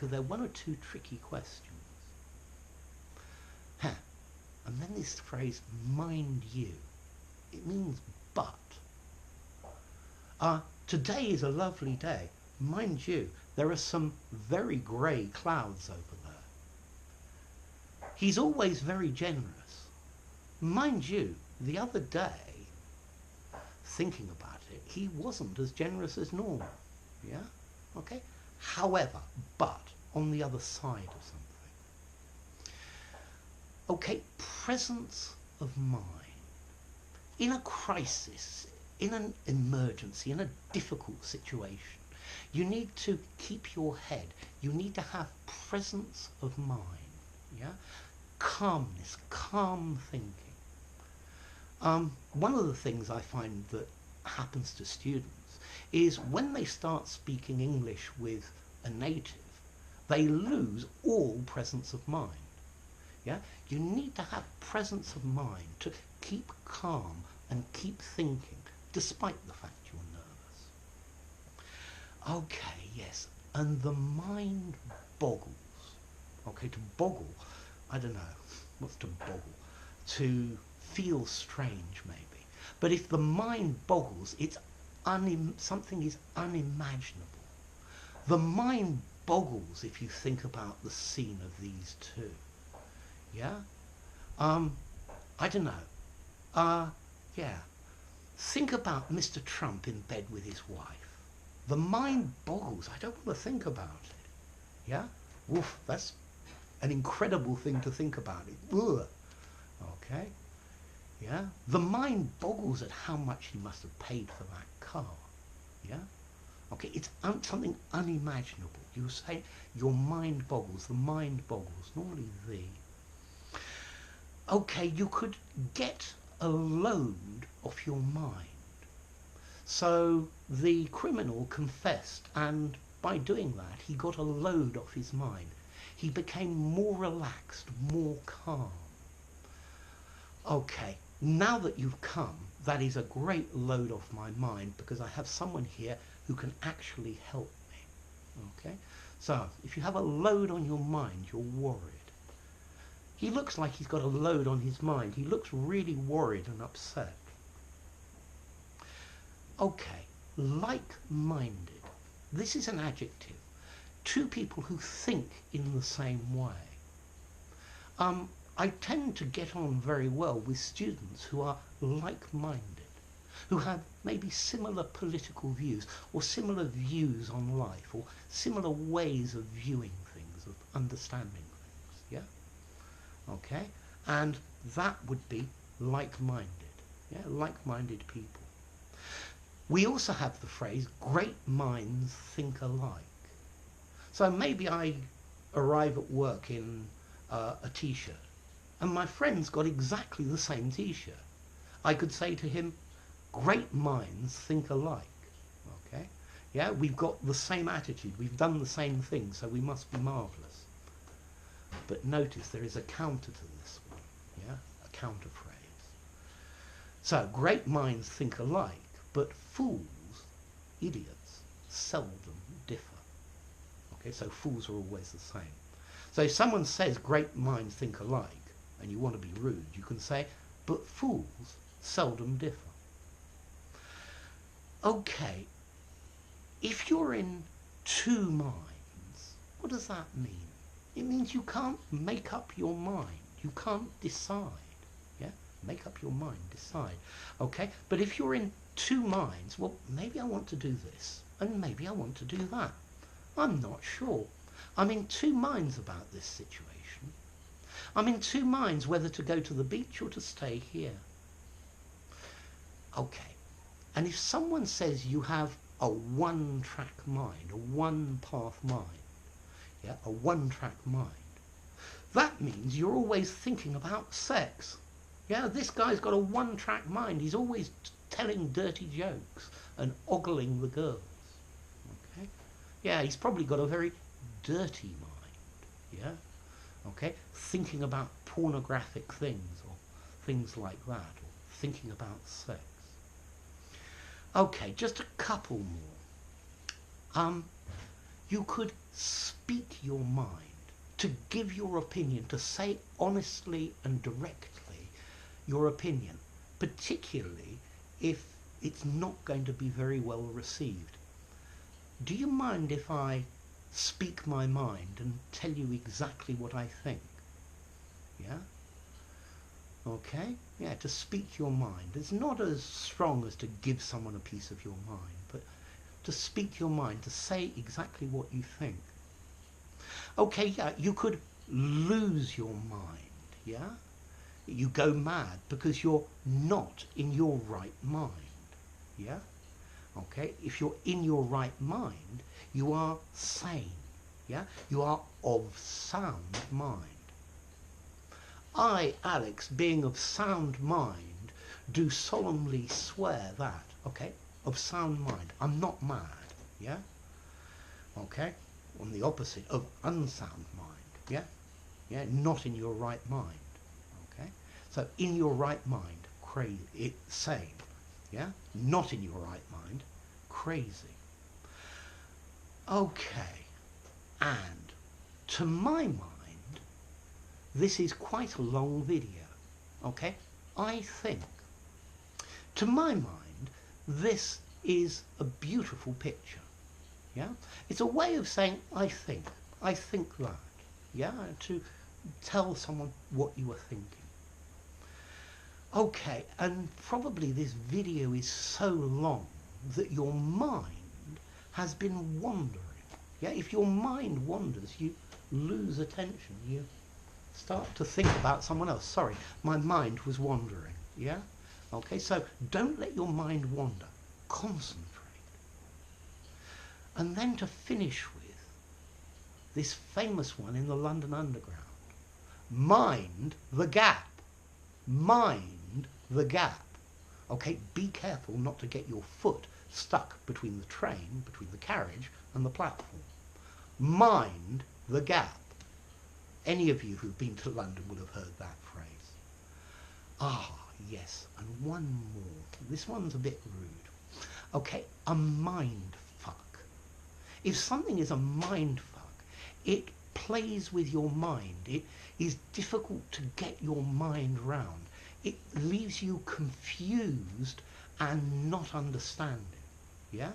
because they're one or two tricky questions. And then this phrase, mind you, it means but. Today is a lovely day. Mind you, there are some very grey clouds over there. He's always very generous. Mind you, the other day, thinking about it, he wasn't as generous as normal. Yeah? Okay? However, but, on the other side of something. Okay, presence of mind. In a crisis, in an emergency, in a difficult situation, you need to keep your head. You need to have presence of mind. Yeah? Calmness, calm thinking. One of the things I find that happens to students is when they start speaking English with a native, they lose all presence of mind. Yeah? You need to have presence of mind to keep calm and keep thinking, despite the fact you're nervous. Okay, yes, and the mind boggles. Okay, to boggle, I don't know, what's to boggle? To feel strange, maybe. But if the mind boggles, it's something is unimaginable. The mind boggles if you think about the scene of these two. Yeah? I don't know. Yeah. Think about Mr. Trump in bed with his wife. The mind boggles. I don't want to think about it. Yeah? Woof, that's an incredible thing to think about. Ugh. Okay? Yeah? The mind boggles at how much he must have paid for that car. Yeah? Okay, it's something unimaginable. You say your mind boggles, the mind boggles, normally the. Okay, you could get a load off your mind. So the criminal confessed, and by doing that, he got a load off his mind. He became more relaxed, more calm. Okay, now that you've come, that is a great load off my mind because I have someone here who can actually help me. Okay, so if you have a load on your mind, you're worried. He looks like he's got a load on his mind. He looks really worried and upset. Okay, like-minded. This is an adjective. Two people who think in the same way. I tend to get on very well with students who are like-minded, who have maybe similar political views or similar views on life or similar ways of viewing things, of understanding things. Yeah? Okay? And that would be like-minded. Yeah? Like-minded people. We also have the phrase, great minds think alike. So maybe I arrive at work in a t-shirt, and my friend's got exactly the same t-shirt. I could say to him, great minds think alike. Okay? Yeah, we've got the same attitude, we've done the same thing, so we must be marvellous. But notice there is a counter to this one, yeah? A counter phrase. So, great minds think alike, but fools, idiots, seldom differ. Okay, so fools are always the same. So if someone says great minds think alike, and you want to be rude, you can say, but fools seldom differ. Okay, if you're in two minds, what does that mean? It means you can't make up your mind. You can't decide. Yeah? Make up your mind, decide. Okay? But if you're in two minds, well, maybe I want to do this, and maybe I want to do that. I'm not sure. I'm in two minds about this situation. I'm in two minds whether to go to the beach or to stay here. Okay. And if someone says you have a one-track mind, a one-path mind, yeah, a one-track mind, that means you're always thinking about sex. Yeah, this guy's got a one-track mind. He's always telling dirty jokes and ogling the girls. Okay? Yeah, he's probably got a very dirty mind. Yeah? Okay? Thinking about pornographic things or things like that, or thinking about sex. Okay, just a couple more. You could speak your mind, to give your opinion, to say honestly and directly your opinion, particularly if it's not going to be very well received. Do you mind if I speak my mind and tell you exactly what I think? Yeah? Okay? Yeah, to speak your mind. It's not as strong as to give someone a piece of your mind, but to speak your mind, to say exactly what you think. Okay, yeah, you could lose your mind, yeah? You go mad because you're not in your right mind, yeah? Okay, if you're in your right mind, you are sane, yeah? You are of sound mind. I, Alex, being of sound mind, do solemnly swear that, okay, of sound mind. I'm not mad, yeah? Okay? On the opposite, of unsound mind, yeah? Yeah, not in your right mind, okay? So in your right mind, crazy, sane, yeah? Not in your right mind, crazy. Okay, and to my mind, this is quite a long video, okay? I think, to my mind, this is a beautiful picture, yeah? It's a way of saying, I think that, yeah? To tell someone what you are thinking. Okay, and probably this video is so long that your mind has been wandering, yeah? If your mind wanders, you lose attention, you start to think about someone else. Sorry, my mind was wandering, yeah? Okay, so don't let your mind wander. Concentrate. And then to finish with this famous one in the London Underground. Mind the gap. Mind the gap. Okay, be careful not to get your foot stuck between the train, between the carriage and the platform. Mind the gap. Any of you who've been to London will have heard that phrase. Ah, yes, and one more. This one's a bit rude. Okay, a mind fuck. If something is a mind fuck, it plays with your mind. It is difficult to get your mind round. It leaves you confused and not understanding. Yeah?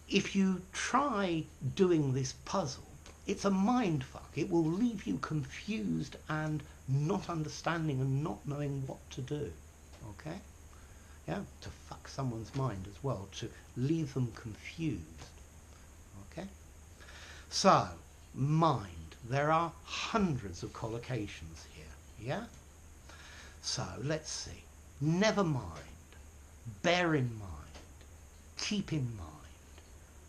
If you try doing this puzzle, it's a mind fuck. It will leave you confused and not understanding and not knowing what to do. Okay? Yeah? To fuck someone's mind as well, to leave them confused. Okay? So, mind. There are hundreds of collocations here. Yeah? So, let's see. Never mind. Bear in mind. Keep in mind.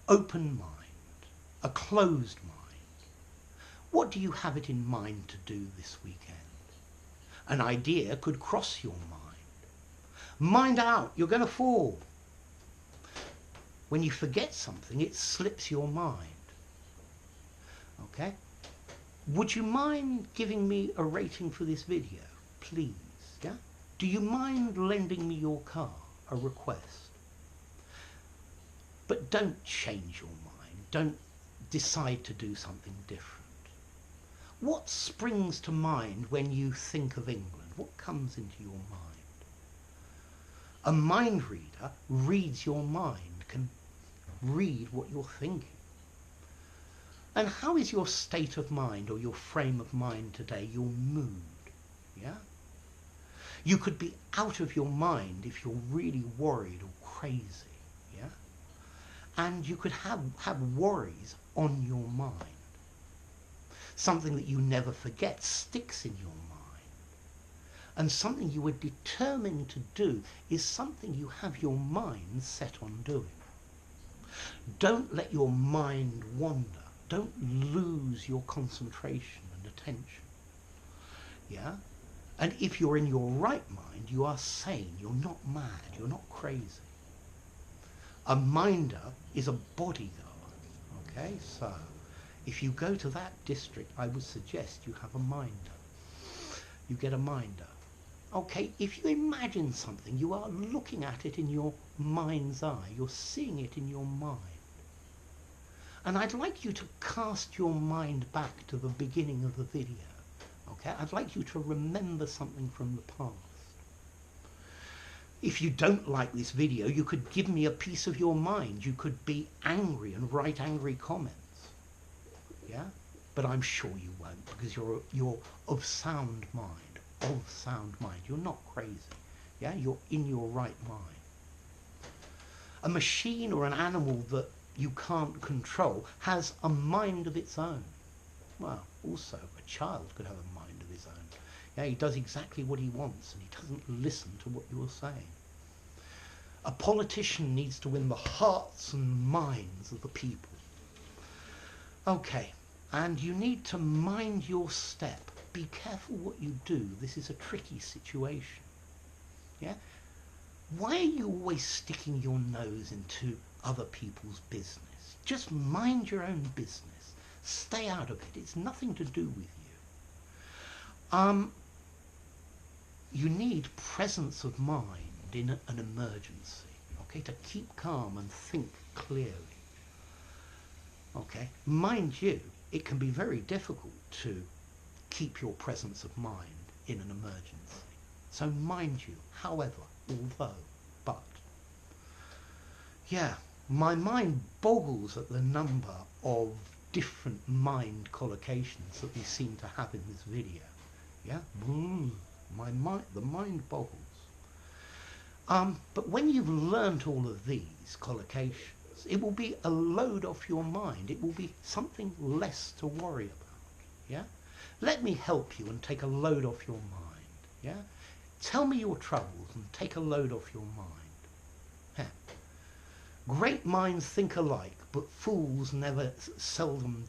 Open mind. A closed mind. What do you have it in mind to do this weekend? An idea could cross your mind. Mind out, you're going to fall. When you forget something, it slips your mind. Okay? Would you mind giving me a rating for this video? Please, yeah? Do you mind lending me your car? A request. But don't change your mind. Don't decide to do something different. What springs to mind when you think of England? What comes into your mind? A mind reader reads your mind, can read what you're thinking. And how is your state of mind or your frame of mind today, your mood? Yeah? You could be out of your mind if you're really worried or crazy. Yeah? And you could have worries on your mind. Something that you never forget sticks in your mind. And something you are determined to do is something you have your mind set on doing. Don't let your mind wander. Don't lose your concentration and attention. Yeah? And if you're in your right mind, you are sane. You're not mad. You're not crazy. A minder is a bodyguard. Okay? So, if you go to that district, I would suggest you have a minder. You get a minder. Okay, if you imagine something, you are looking at it in your mind's eye. You're seeing it in your mind. And I'd like you to cast your mind back to the beginning of the video. Okay? I'd like you to remember something from the past. If you don't like this video, you could give me a piece of your mind. You could be angry and write angry comments. Yeah? But I'm sure you won't, because you're of sound mind. Of sound mind. You're not crazy. Yeah? You're in your right mind. A machine or an animal that you can't control has a mind of its own. Well, also, a child could have a mind of his own. Yeah, he does exactly what he wants and he doesn't listen to what you're saying. A politician needs to win the hearts and minds of the people. Okay, and you need to mind your step. Be careful what you do. This is a tricky situation. Yeah? Why are you always sticking your nose into other people's business? Just mind your own business. Stay out of it. It's nothing to do with you. You need presence of mind in an emergency, okay, to keep calm and think clearly. Okay, mind you, it can be very difficult to keep your presence of mind in an emergency. So mind you, however, although, but. Yeah, my mind boggles at the number of different mind collocations that we seem to have in this video. Yeah, the mind boggles. But when you've learnt all of these collocations, it will be a load off your mind. It will be something less to worry about. Yeah, let me help you and take a load off your mind. Yeah, tell me your troubles and take a load off your mind. Yeah. Great minds think alike, but fools seldom